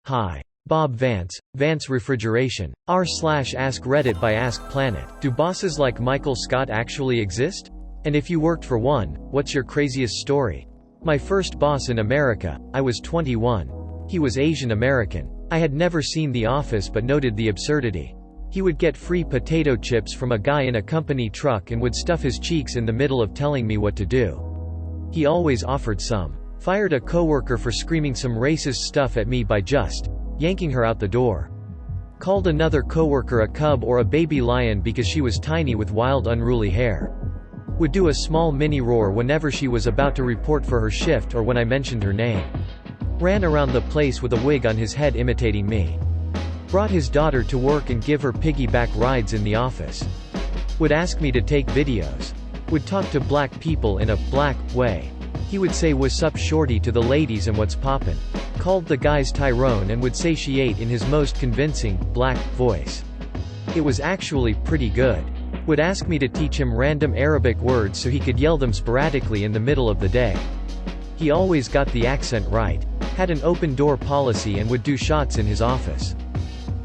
Hi. Bob Vance, Vance Refrigeration. r/ask Reddit by Ask Planet. Do bosses like Michael Scott actually exist? And if you worked for one, what's your craziest story? My first boss in America, I was 21. He was Asian American. I had never seen The Office but noted the absurdity. He would get free potato chips from a guy in a company truck and would stuff his cheeks in the middle of telling me what to do. He always offered some. Fired a coworker for screaming some racist stuff at me by just yanking her out the door. Called another coworker a cub or a baby lion because she was tiny with wild unruly hair. Would do a small mini roar whenever she was about to report for her shift or when I mentioned her name. Ran around the place with a wig on his head imitating me. Brought his daughter to work and give her piggyback rides in the office. Would ask me to take videos. Would talk to black people in a black way. He would say "what's up shorty" to the ladies and "what's poppin'." Called the guys Tyrone and would say "she ate" in his most convincing, black, voice. It was actually pretty good. Would ask me to teach him random Arabic words so he could yell them sporadically in the middle of the day. He always got the accent right. Had an open door policy and would do shots in his office.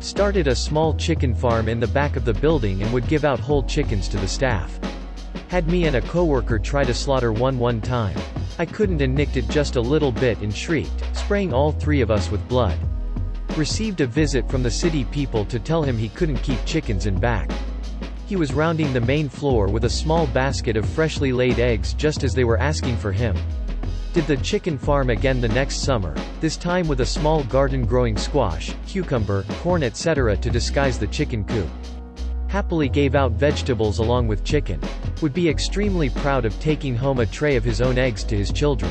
Started a small chicken farm in the back of the building and would give out whole chickens to the staff. Had me and a coworker try to slaughter one time. I couldn't and nicked it just a little bit and shrieked, spraying all three of us with blood. Received a visit from the city people to tell him he couldn't keep chickens in back. He was rounding the main floor with a small basket of freshly laid eggs just as they were asking for him. Did the chicken farm again the next summer, this time with a small garden growing squash, cucumber, corn etc. to disguise the chicken coop. Happily gave out vegetables along with chicken. Would be extremely proud of taking home a tray of his own eggs to his children.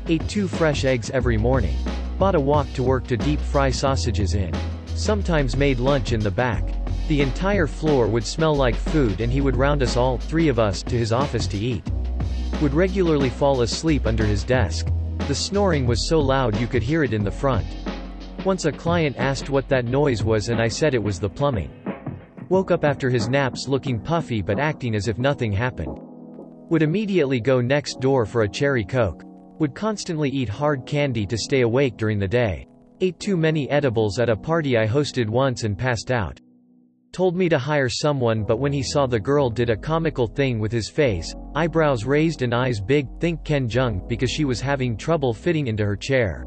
Ate 2 fresh eggs every morning. Bought a wok to work to deep fry sausages in. Sometimes made lunch in the back. The entire floor would smell like food and he would round us all, 3 of us, to his office to eat. Would regularly fall asleep under his desk. The snoring was so loud you could hear it in the front. Once a client asked what that noise was and I said it was the plumbing. Woke up after his naps looking puffy but acting as if nothing happened. Would immediately go next door for a cherry coke. Would constantly eat hard candy to stay awake during the day. Ate too many edibles at a party I hosted once and passed out. Told me to hire someone but when he saw the girl did a comical thing with his face, eyebrows raised and eyes big, think Ken Jeong, because she was having trouble fitting into her chair.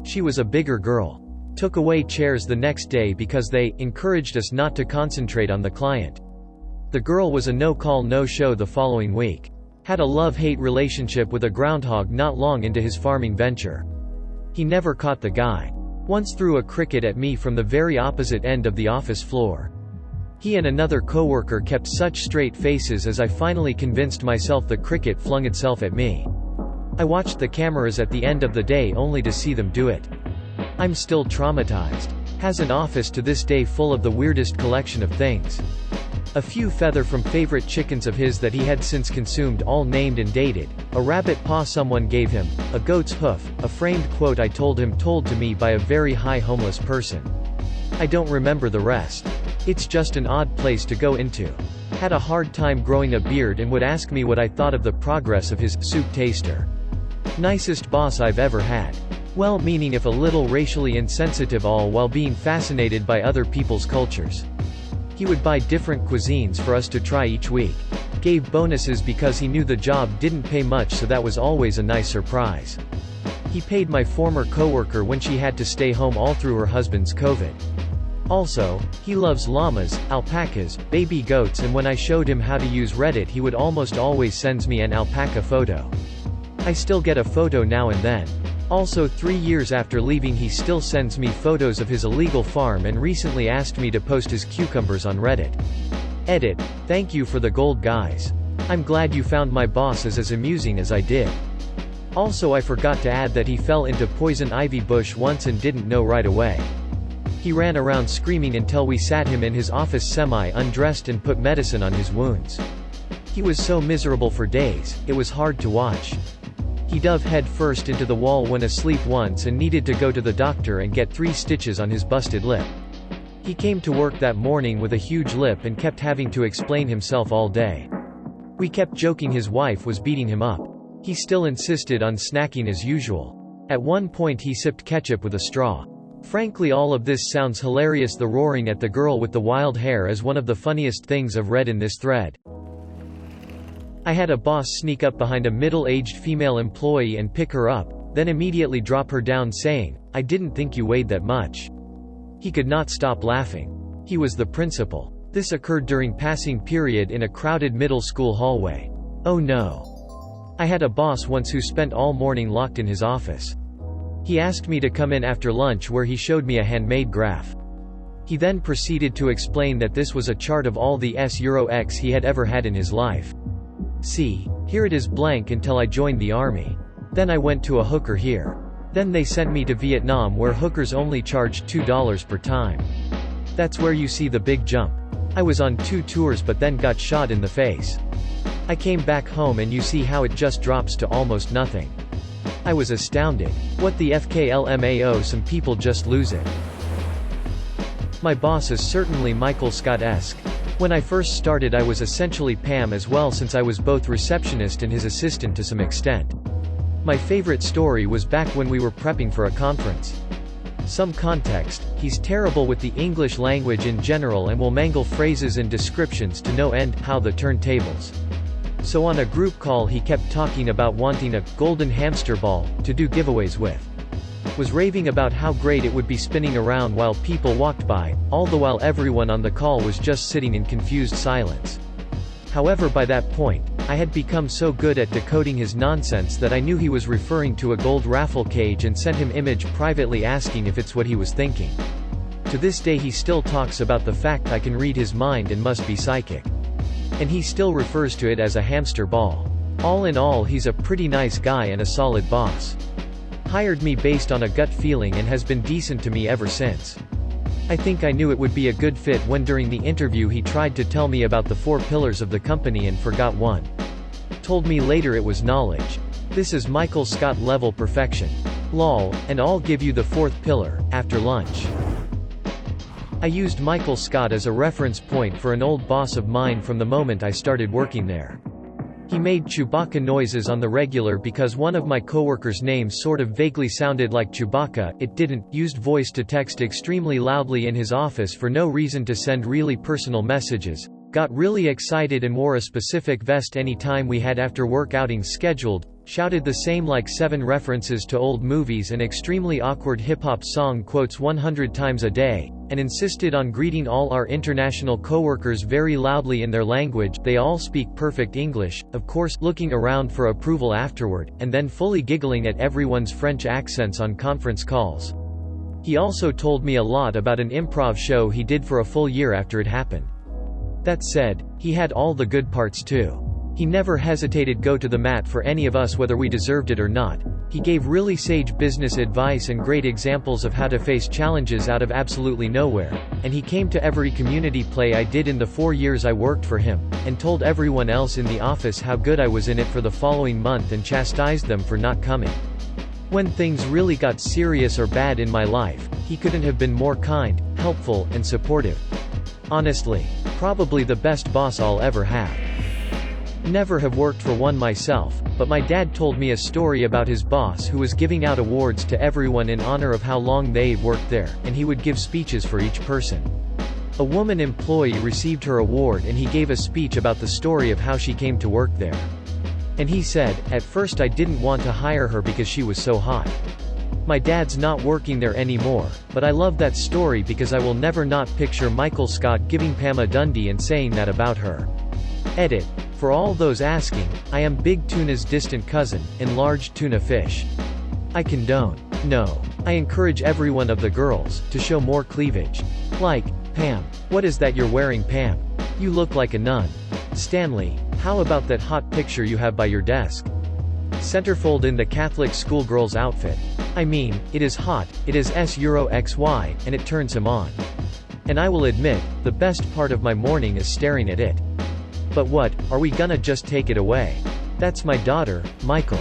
She was a bigger girl. Took away chairs the next day because they encouraged us not to concentrate on the client. The girl was a no-call no-show the following week. Had a love-hate relationship with a groundhog not long into his farming venture. He never caught the guy. Once threw a cricket at me from the very opposite end of the office floor. He and another coworker kept such straight faces as I finally convinced myself the cricket flung itself at me. I watched the cameras at the end of the day only to see them do it. I'm still traumatized. Has an office to this day full of the weirdest collection of things. A few feather from favorite chickens of his that he had since consumed, all named and dated, a rabbit paw someone gave him, a goat's hoof, a framed quote I told him told to me by a very high homeless person. I don't remember the rest. It's just an odd place to go into. Had a hard time growing a beard and would ask me what I thought of the progress of his soup taster. Nicest boss I've ever had. Well-meaning if a little racially insensitive, all while being fascinated by other people's cultures. He would buy different cuisines for us to try each week. Gave bonuses because he knew the job didn't pay much, so that was always a nice surprise. He paid my former coworker when she had to stay home all through her husband's COVID. Also, he loves llamas, alpacas, baby goats, and when I showed him how to use Reddit he would almost always sends me an alpaca photo. I still get a photo now and then. Also 3 years after leaving he still sends me photos of his illegal farm and recently asked me to post his cucumbers on Reddit. Edit. Thank you for the gold, guys. I'm glad you found my bosses as amusing as I did. Also I forgot to add that he fell into poison ivy bush once and didn't know right away. He ran around screaming until we sat him in his office semi-undressed and put medicine on his wounds. He was so miserable for days, it was hard to watch. He dove head first into the wall when asleep once and needed to go to the doctor and get 3 stitches on his busted lip. He came to work that morning with a huge lip and kept having to explain himself all day. We kept joking his wife was beating him up. He still insisted on snacking as usual. At one point he sipped ketchup with a straw. Frankly, all of this sounds hilarious. The roaring at the girl with the wild hair is one of the funniest things I've read in this thread. I had a boss sneak up behind a middle-aged female employee and pick her up, then immediately drop her down saying, "I didn't think you weighed that much." He could not stop laughing. He was the principal. This occurred during passing period in a crowded middle school hallway. Oh no. I had a boss once who spent all morning locked in his office. He asked me to come in after lunch where he showed me a handmade graph. He then proceeded to explain that this was a chart of all the X he had ever had in his life. See, here it is blank until I joined the army. Then I went to a hooker here. Then they sent me to Vietnam where hookers only charged $2 per time. That's where you see the big jump. I was on 2 tours but then got shot in the face. I came back home and you see how it just drops to almost nothing. I was astounded. What the FKLMAO, some people just lose it. My boss is certainly Michael Scott-esque. When I first started I was essentially Pam as well since I was both receptionist and his assistant to some extent. My favorite story was back when we were prepping for a conference. Some context, he's terrible with the English language in general and will mangle phrases and descriptions to no end. How the turntables. So on a group call he kept talking about wanting a golden hamster ball to do giveaways with. Was raving about how great it would be spinning around while people walked by, all the while everyone on the call was just sitting in confused silence. However, by that point, I had become so good at decoding his nonsense that I knew he was referring to a gold raffle cage and sent him image privately asking if it's what he was thinking. To this day he still talks about the fact I can read his mind and must be psychic. And he still refers to it as a hamster ball. All in all, he's a pretty nice guy and a solid boss. Hired me based on a gut feeling and has been decent to me ever since. I think I knew it would be a good fit when during the interview he tried to tell me about the 4 pillars of the company and forgot one. Told me later it was knowledge. This is Michael Scott level perfection. Lol, and I'll give you the 4th pillar, after lunch. I used Michael Scott as a reference point for an old boss of mine from the moment I started working there. He made Chewbacca noises on the regular because one of my coworkers' names sort of vaguely sounded like Chewbacca. It didn't. Used voice to text extremely loudly in his office for no reason to send really personal messages. Got really excited and wore a specific vest any time we had after work outings scheduled. Shouted the same like 7 references to old movies and extremely awkward hip-hop song quotes 100 times a day, and insisted on greeting all our international coworkers very loudly in their language. They all speak perfect English, of course, looking around for approval afterward, and then fully giggling at everyone's French accents on conference calls. He also told me a lot about an improv show he did for a full year after it happened. That said, he had all the good parts too. He never hesitated go to the mat for any of us whether we deserved it or not. He gave really sage business advice and great examples of how to face challenges out of absolutely nowhere, and he came to every community play I did in the 4 years I worked for him, and told everyone else in the office how good I was in it for the following month and chastised them for not coming. When things really got serious or bad in my life, he couldn't have been more kind, helpful, and supportive. Honestly, probably the best boss I'll ever have. Never have worked for one myself, but my dad told me a story about his boss who was giving out awards to everyone in honor of how long they'd worked there, and he would give speeches for each person. A woman employee received her award and he gave a speech about the story of how she came to work there. And he said, "At first I didn't want to hire her because she was so hot. My dad's not working there anymore, but I love that story because I will never not picture Michael Scott giving Pam a Dundee and saying that about her." Edit. For all those asking, I am Big Tuna's distant cousin, enlarged tuna fish. I condone. No. I encourage every one of the girls to show more cleavage. Like, Pam. What is that you're wearing, Pam? You look like a nun. Stanley, how about that hot picture you have by your desk? Centerfold in the Catholic schoolgirl's outfit. I mean, it is hot, it is XY, and it turns him on. And I will admit, the best part of my morning is staring at it. But what, are we gonna just take it away? That's my daughter, Michael.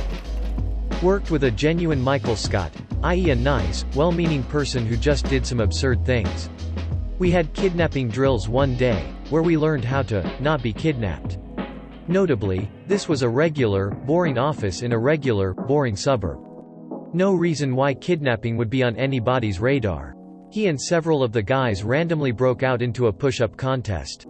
Worked with a genuine Michael Scott, i.e. a nice, well-meaning person who just did some absurd things. We had kidnapping drills one day, where we learned how to not be kidnapped. Notably, this was a regular, boring office in a regular, boring suburb. No reason why kidnapping would be on anybody's radar. He and several of the guys randomly broke out into a push-up contest.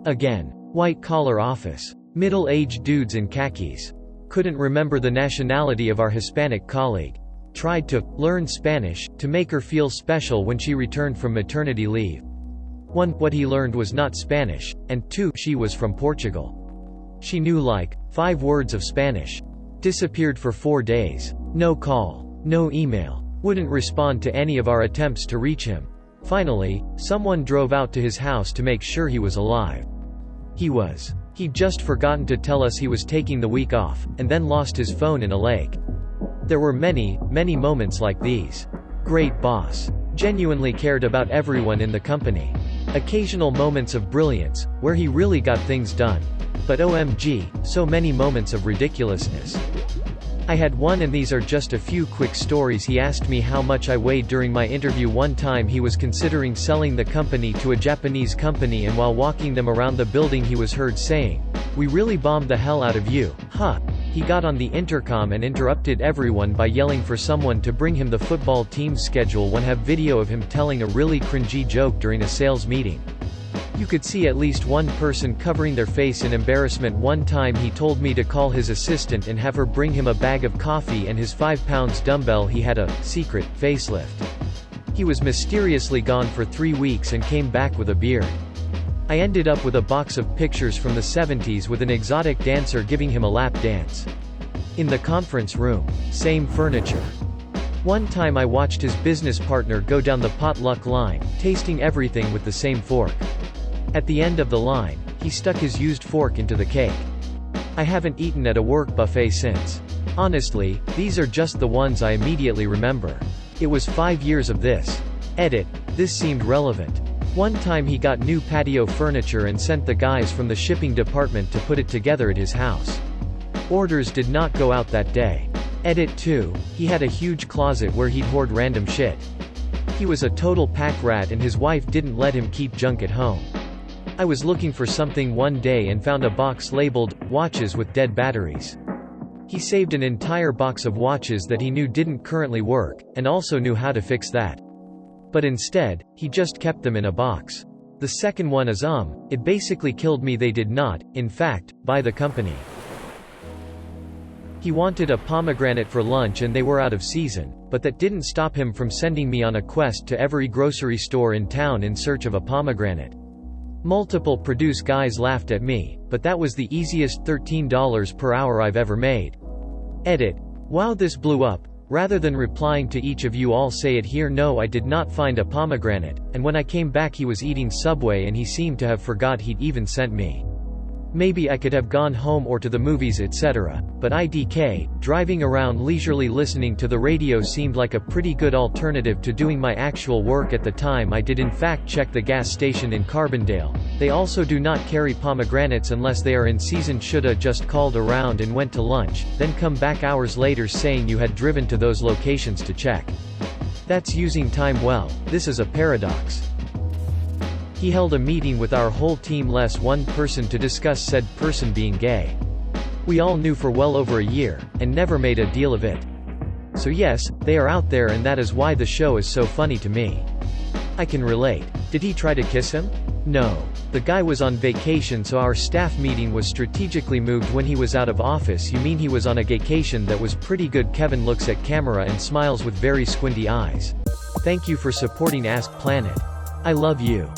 Again. White-collar office. Middle-aged dudes in khakis. Couldn't remember the nationality of our Hispanic colleague. Tried to learn Spanish to make her feel special when she returned from maternity leave. 1. What he learned was not Spanish, and 2. She was from Portugal. She knew like 5 words of Spanish. Disappeared for 4 days. No call. No email. Wouldn't respond to any of our attempts to reach him. Finally, someone drove out to his house to make sure he was alive. He'd just forgotten to tell us he was taking the week off, and then lost his phone in a lake. There were many, many moments like these. Great boss. Genuinely cared about everyone in the company. Occasional moments of brilliance, where he really got things done. But OMG, so many moments of ridiculousness. I had one, and these are just a few quick stories. He asked me how much I weighed during my interview. One time he was considering selling the company to a Japanese company, and while walking them around the building he was heard saying, "We really bombed the hell out of you, huh?" He got on the intercom and interrupted everyone by yelling for someone to bring him the football team's schedule. One have video of him telling a really cringy joke during a sales meeting. You could see at least one person covering their face in embarrassment. One time he told me to call his assistant and have her bring him a bag of coffee and his 5-pound dumbbell. He had a secret facelift. He was mysteriously gone for 3 weeks and came back with a beard. I ended up with a box of pictures from the 70s with an exotic dancer giving him a lap dance. In the conference room. Same furniture. One time I watched his business partner go down the potluck line, tasting everything with the same fork. At the end of the line, he stuck his used fork into the cake. I haven't eaten at a work buffet since. Honestly, these are just the ones I immediately remember. It was 5 years of this. Edit. This seemed relevant. One time he got new patio furniture and sent the guys from the shipping department to put it together at his house. Orders did not go out that day. Edit 2. He had a huge closet where he'd hoard random shit. He was a total pack rat and his wife didn't let him keep junk at home. I was looking for something one day and found a box labeled, "Watches with dead batteries." He saved an entire box of watches that he knew didn't currently work, and also knew how to fix that. But instead, he just kept them in a box. The second one is it basically killed me. They did not, in fact, buy the company. He wanted a pomegranate for lunch and they were out of season, but that didn't stop him from sending me on a quest to every grocery store in town in search of a pomegranate. Multiple produce guys laughed at me, but that was the easiest $13 per hour I've ever made. Edit. Wow, this blew up. Rather than replying to each of you all, say it here. No, I did not find a pomegranate, and when I came back he was eating Subway and he seemed to have forgot he'd even sent me. Maybe I could have gone home or to the movies, etc. But IDK, driving around leisurely listening to the radio seemed like a pretty good alternative to doing my actual work at the time. I did in fact check the gas station in Carbondale. They also do not carry pomegranates unless they are in season. Shoulda just called around and went to lunch, then come back hours later saying you had driven to those locations to check. That's using time well. This is a paradox. He held a meeting with our whole team less one person to discuss said person being gay. We all knew for well over a year, and never made a deal of it. So yes, they are out there and that is why the show is so funny to me. I can relate. Did he try to kiss him? No. The guy was on vacation so our staff meeting was strategically moved when he was out of office. You mean he was on a gaycation? That was pretty good. Kevin looks at camera and smiles with very squinty eyes. Thank you for supporting Ask Planet. I love you.